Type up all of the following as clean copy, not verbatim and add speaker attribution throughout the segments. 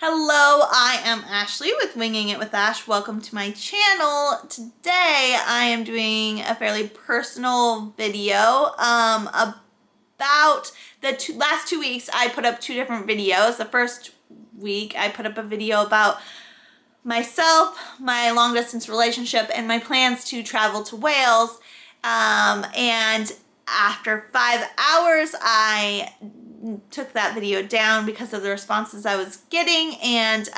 Speaker 1: Hello, I am Ashley with Winging It with Ash. Welcome to my channel. Today I am doing a fairly personal video about the last 2 weeks. I put up 2 different videos. The first week I put up a video about myself, my long distance relationship, and my plans to travel to Wales. And after 5 hours, I took that video down because of the responses I was getting, and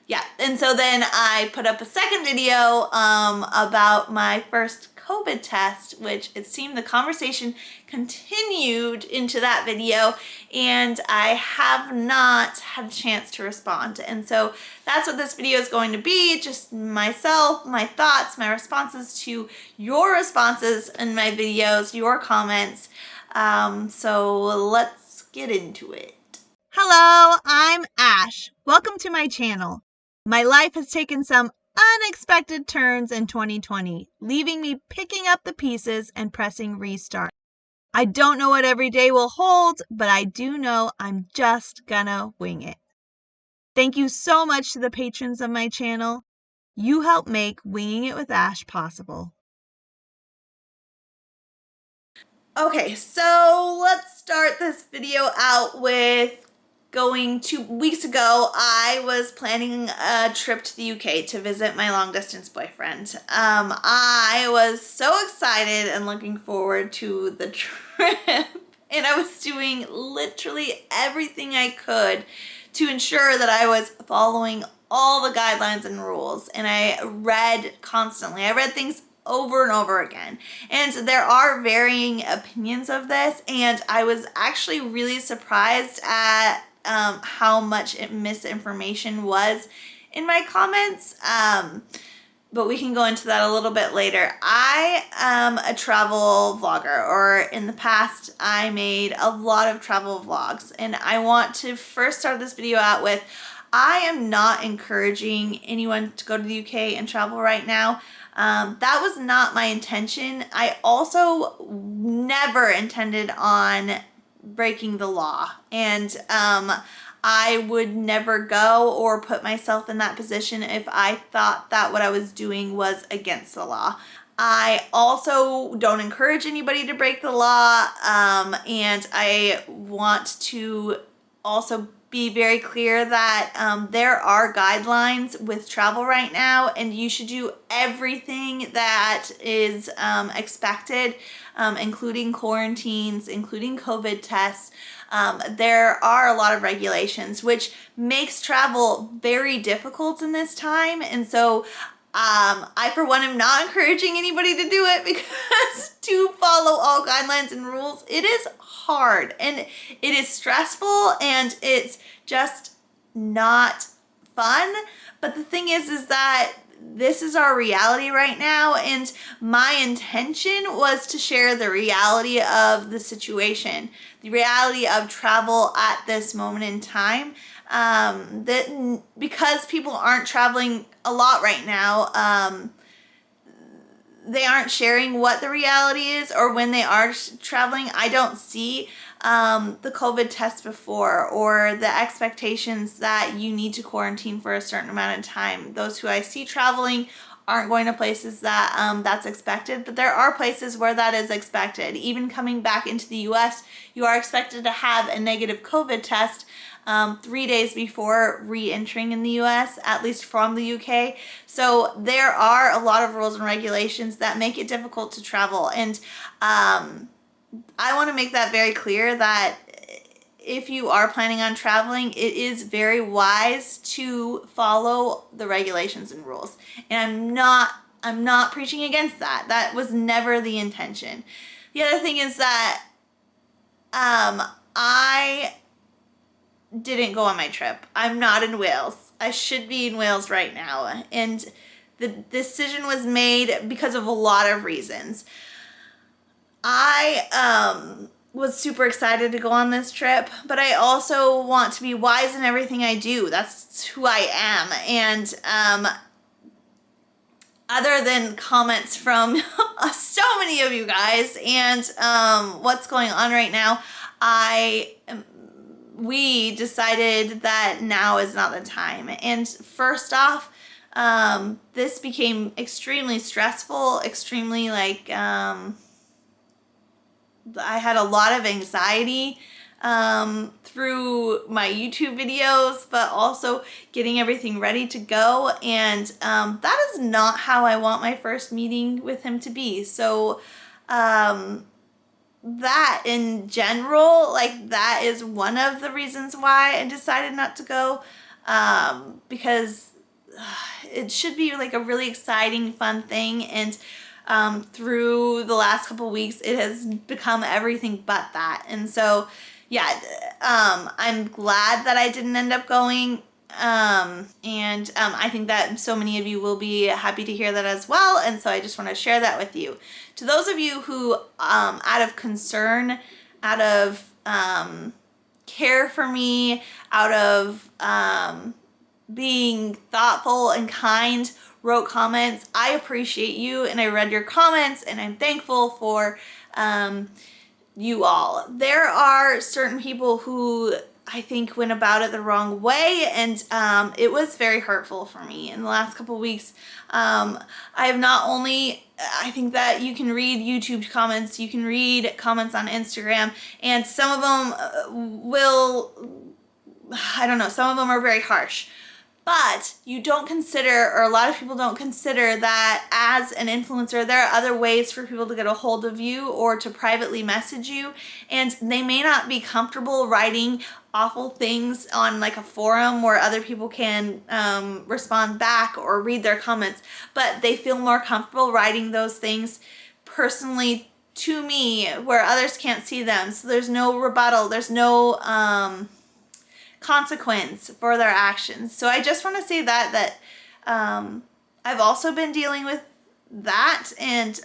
Speaker 1: yeah, and so then I put up a second video about my first COVID test, which it seemed the conversation continued into that video, and I have not had a chance to respond. And so that's what this video is going to be, just myself, my thoughts, my responses to your responses in my videos, your comments. So let's get into it. Hello, I'm Ash. Welcome to my channel. My life has taken some unexpected turns in 2020, leaving me picking up the pieces and pressing restart. I don't know what every day will hold, but I do know I'm just gonna wing it. Thank you so much to the patrons of my channel. You help make Winging It with Ash possible. Okay, so let's start this video out with going 2 weeks ago. I was planning a trip to the UK to visit my long distance boyfriend. I was so excited and looking forward to the trip, and I was doing literally everything I could to ensure that I was following all the guidelines and rules. And I read constantly. I read things over and over again. And there are varying opinions of this, and I was actually really surprised at how much misinformation was in my comments. But we can go into that a little bit later. I am a travel vlogger, or in the past, I made a lot of travel vlogs. And I want to first start this video out with, I am not encouraging anyone to go to the UK and travel right now. That was not my intention. I also never intended on breaking the law, and I would never go or put myself in that position if I thought that what I was doing was against the law. I also don't encourage anybody to break the law, and I want to also be very clear that there are guidelines with travel right now, and you should do everything that is expected, including quarantines, including COVID tests. There are a lot of regulations, which makes travel very difficult in this time. And so I, for one, am not encouraging anybody to do it, because to follow all guidelines and rules, it is hard, and it is stressful, and it's just not fun. But the thing is that this is our reality right now, and my intention was to share the reality of the situation, the reality of travel at this moment in time. That because people aren't traveling a lot right now, they aren't sharing what the reality is, or when they are traveling, I don't see the COVID test before, or the expectations that you need to quarantine for a certain amount of time. Those who I see traveling aren't going to places that that's expected, but there are places where that is expected. Even coming back into the US, you are expected to have a negative COVID test 3 days before re-entering in the US, at least from the UK. So there are a lot of rules and regulations that make it difficult to travel. And I want to make that very clear that if you are planning on traveling, it is very wise to follow the regulations and rules. And I'm not preaching against that. That was never the intention. The other thing is that I didn't go on my trip. I'm not in Wales. I should be in Wales right now. And the decision was made because of a lot of reasons. I was super excited to go on this trip, but I also want to be wise in everything I do. That's who I am. And other than comments from so many of you guys and what's going on right now, I am we decided that now is not the time. And first off, this became extremely stressful, extremely like, I had a lot of anxiety through my YouTube videos, but also getting everything ready to go. And that is not how I want my first meeting with him to be. So that in general, like that is one of the reasons why I decided not to go, because it should be like a really exciting, fun thing. And through the last couple weeks, it has become everything but that. And so, yeah, I'm glad that I didn't end up going. And I think that so many of you will be happy to hear that as well. And so I just want to share that with you. To those of you who, out of concern, out of care for me, out of being thoughtful and kind, wrote comments, I appreciate you, and I read your comments, and I'm thankful for you all. There are certain people who I think went about it the wrong way, and it was very hurtful for me in the last couple weeks. I have not only, I think that you can read YouTube comments, you can read comments on Instagram, and some of them will, I don't know, some of them are very harsh. But you don't consider, or a lot of people don't consider, that as an influencer, there are other ways for people to get a hold of you or to privately message you. And they may not be comfortable writing awful things on like a forum where other people can respond back or read their comments, but they feel more comfortable writing those things personally to me where others can't see them. So there's no rebuttal, there's no consequence for their actions. So I just want to say that I've also been dealing with that, and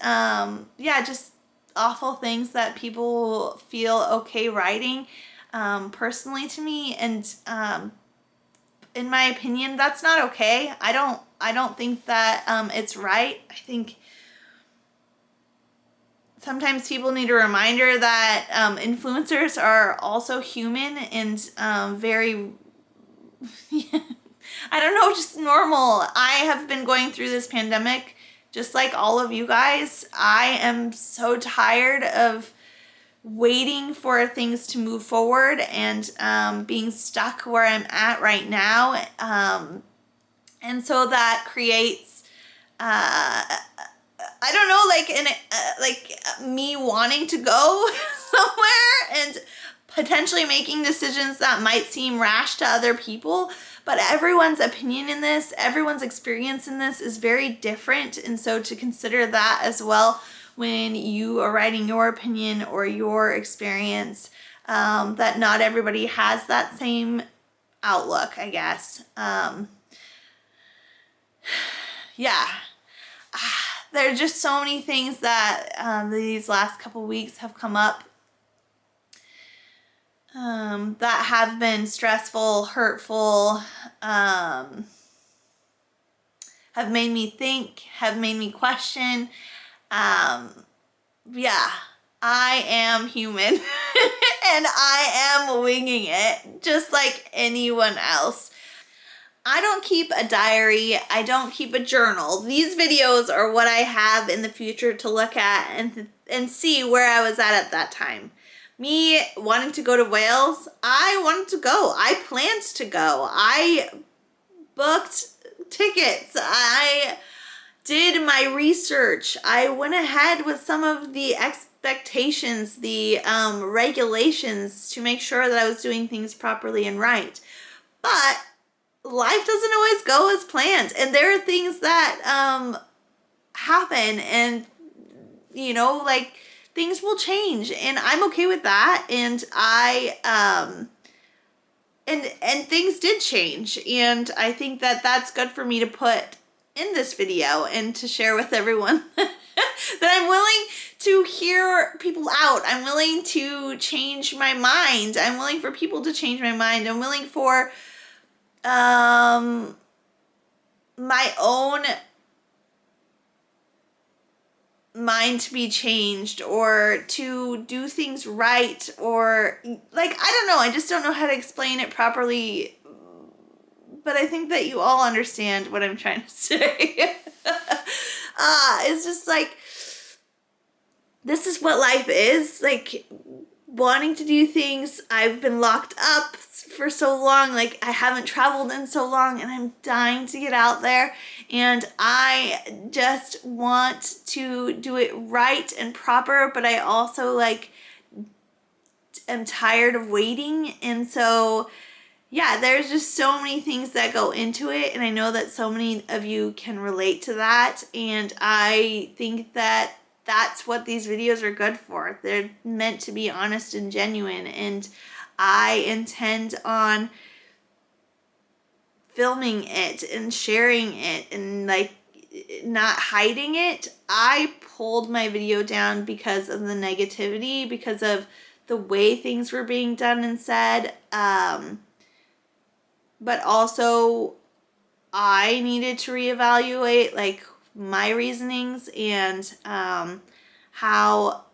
Speaker 1: yeah, just awful things that people feel okay writing personally to me, and in my opinion, that's not okay. I don't think that it's right. I think sometimes people need a reminder that influencers are also human and very, I don't know, just normal. I have been going through this pandemic just like all of you guys. I am so tired of waiting for things to move forward and being stuck where I'm at right now. And so that creates I don't know, like me wanting to go somewhere and potentially making decisions that might seem rash to other people, but everyone's opinion in this, everyone's experience in this is very different. And so to consider that as well when you are writing your opinion or your experience, that not everybody has that same outlook, I guess. Yeah. There are just so many things that these last couple weeks have come up that have been stressful, hurtful, have made me think, have made me question. Yeah, I am human and I am winging it just like anyone else. I don't keep a diary. I don't keep a journal. These videos are what I have in the future to look at and see where I was at that time. Me wanting to go to Wales, I wanted to go. I planned to go. I booked tickets. I did my research. I went ahead with some of the expectations, the regulations to make sure that I was doing things properly and right. But life doesn't always go as planned, and there are things that happen, and you know, like things will change, and I'm okay with that. And I and things did change, and I think that that's good for me to put in this video and to share with everyone that I'm willing to hear people out. I'm willing to change my mind. I'm willing for people to change my mind. I'm willing for my own mind to be changed or to do things right, or like, I don't know, I just don't know how to explain it properly, but I think that you all understand what I'm trying to say. It's just like, this is what life is, like, wanting to do things. I've been locked up for so long, like I haven't traveled in so long, and I'm dying to get out there, and I just want to do it right and proper, but I also like am tired of waiting. And so yeah, there's just so many things that go into it, and I know that so many of you can relate to that, and I think that that's what these videos are good for. They're meant to be honest and genuine, and I intend on filming it and sharing it and like not hiding it. I pulled my video down because of the negativity, because of the way things were being done and said, but also I needed to reevaluate like my reasonings and how,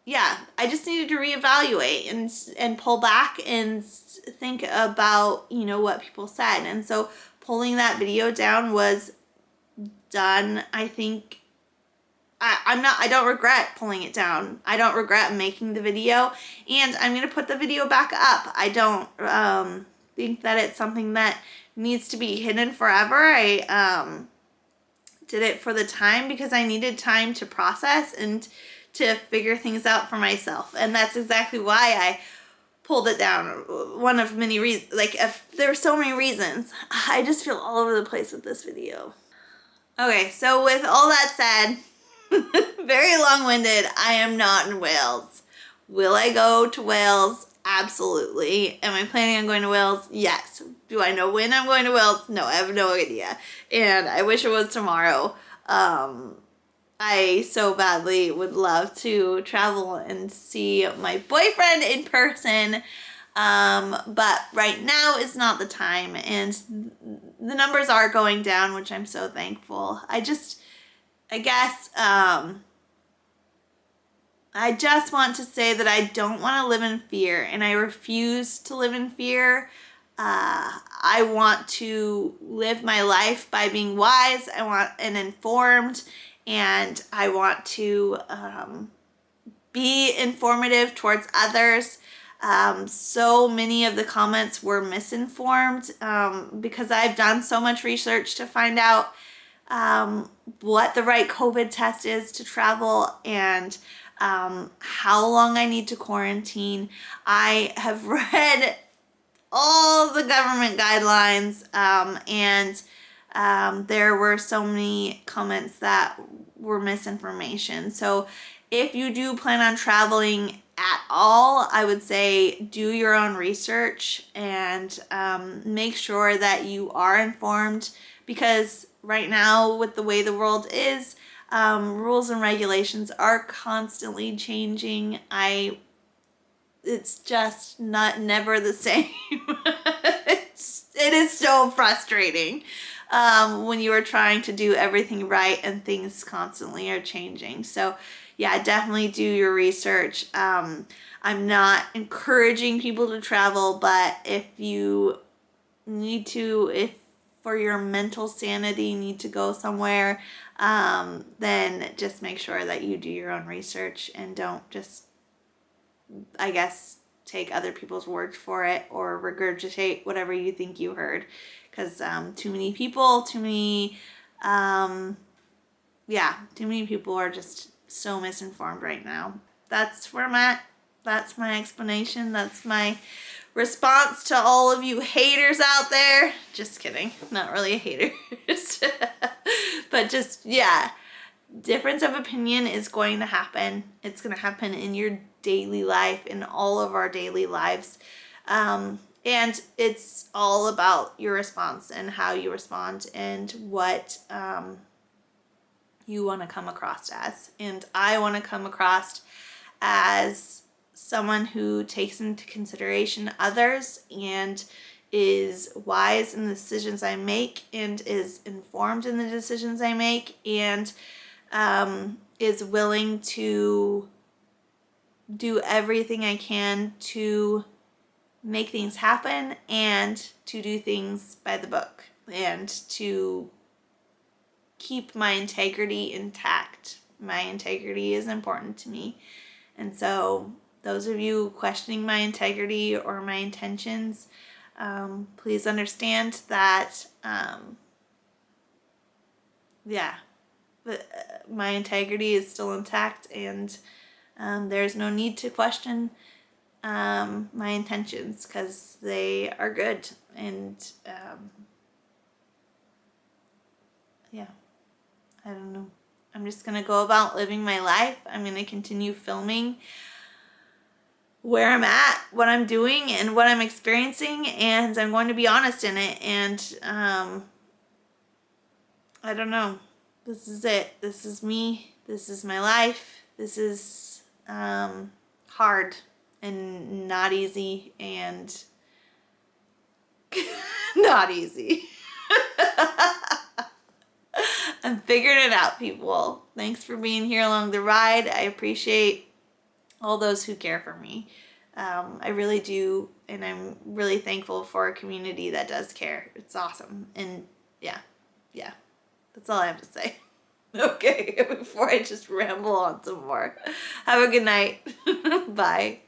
Speaker 1: yeah, I just needed to reevaluate and pull back and think about, you know, what people said. And so pulling that video down was done. I think I don't regret pulling it down. I don't regret making the video, and I'm going to put the video back up. I don't think that it's something that needs to be hidden forever. I did it for the time because I needed time to process and to figure things out for myself. And that's exactly why I pulled it down. One of many reasons. Like, if there were so many reasons. I just feel all over the place with this video. Okay, so with all that said, very long-winded, I am not in Wales. Will I go to Wales? Absolutely. Am I planning on going to Wales? Yes. Do I know when I'm going to Wales? No, I have no idea. And I wish it was tomorrow. I so badly would love to travel and see my boyfriend in person. But right now is not the time, and the numbers are going down, which I'm so thankful. I guess, I just want to say that I don't want to live in fear, and I refuse to live in fear. I want to live my life by being wise. I want and informed, and I want to be informative towards others. So many of the comments were misinformed because I've done so much research to find out what the right COVID test is to travel, and how long I need to quarantine. I have read all the government guidelines, and there were so many comments that were misinformation. So if you do plan on traveling at all, I would say do your own research and make sure that you are informed, because right now, with the way the world is, rules and regulations are constantly changing. It's just never the same. It is so frustrating when you are trying to do everything right and things constantly are changing. So yeah, definitely do your research. I'm not encouraging people to travel, but if you need to, if for your mental sanity need to go somewhere, then just make sure that you do your own research and don't just, I guess, take other people's word for it or regurgitate whatever you think you heard, because too many people are just so misinformed right now. That's where I'm at. That's my explanation. That's my response to all of you haters out there. Just kidding. Not really a hater. But just, yeah. Difference of opinion is going to happen. It's going to happen in your daily life, in all of our daily lives. And it's all about your response and how you respond and what you want to come across as. And I want to come across as someone who takes into consideration others and is wise in the decisions I make and is informed in the decisions I make, and is willing to do everything I can to make things happen and to do things by the book and to keep my integrity intact. My integrity is important to me. And so those of you questioning my integrity or my intentions, please understand that, my integrity is still intact, and there's no need to question my intentions because they are good. And I don't know. I'm just going to go about living my life. I'm going to continue filming where I'm at, what I'm doing, and what I'm experiencing, and I'm going to be honest in it. And I don't know. This is it. This is me. This is my life. This is hard and not easy and not easy. I'm figuring it out, people. Thanks for being here along the ride. I appreciate all those who care for me. I really do, and I'm really thankful for a community that does care. It's awesome. And yeah, that's all I have to say. Okay, before I just ramble on some more. Have a good night. Bye.